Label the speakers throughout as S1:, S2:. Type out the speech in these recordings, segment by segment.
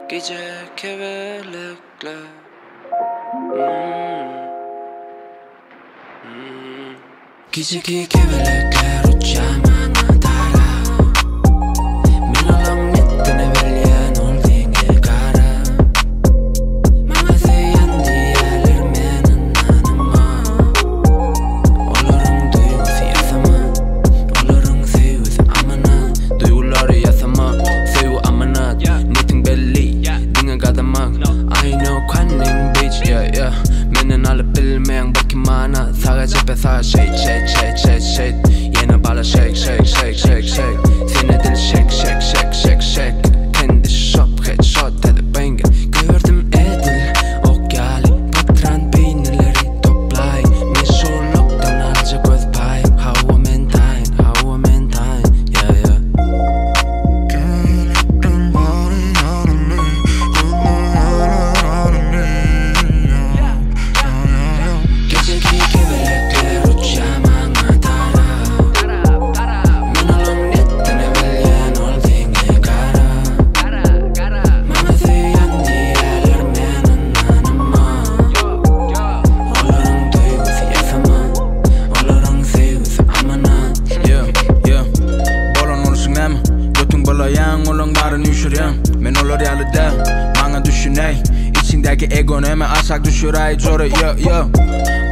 S1: Gece kevelekle Geceki kevelekler uçamana dara Men olam nettine velyen oldinge kara Manga seyan diyeler menin anama Olorun duygusu yasama Olorun sevgisi amana Duyguları yasama Sevgi amanat Netting belli Dinga gadamak I know cunning bitch yeah Menin alıp bilmeyen bakimana Sağa cephe sağa shake Yeni bala shake Seni dil shake Kendi shop headshot dedi banger Gördüm edil o gali Patran peynirleri toplay Meşhurluktan alca göz payım How a mentine yeah Geceki kevelekler uçamana dara Men olam nettine velyen oldinge kara Manga seyan diyeler menin anama Olorun duygusu yasama Olorun sevgisi amana
S2: Yeah Bolon olsun neme Götün balayan olan barın üşüryen Men olur yalıda Manga düşüney İçindeki egon eme asak düşüray Zora yeah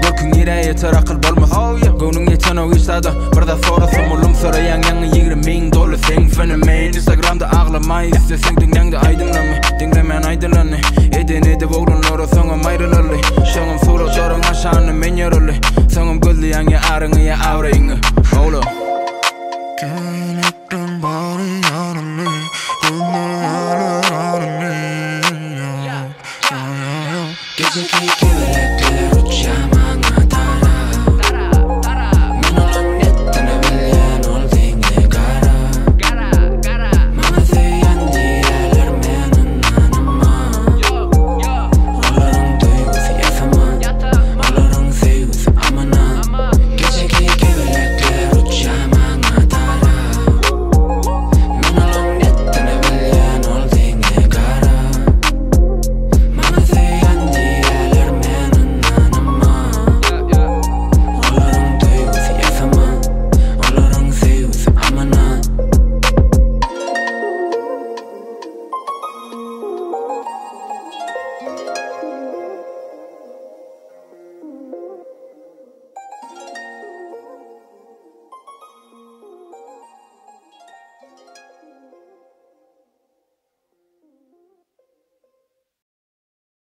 S2: Görkün yere yeter akıl bolmaz Gönün yeten o istada Birda sorasım olum sorayan yanı 20.000 dolar sen fenomen Instagram'da ağlamay istesen dinleyen de aydınlanma Dinlemen aydınlanma Edeni oğlun ora sonum ayrılalı Şoğum sura jorun aşağını men yarılı Sonum gözleyen ya arını ya avrayını Oğlum
S3: Kenettin bari yanını
S1: Geceki kevelekler uçamana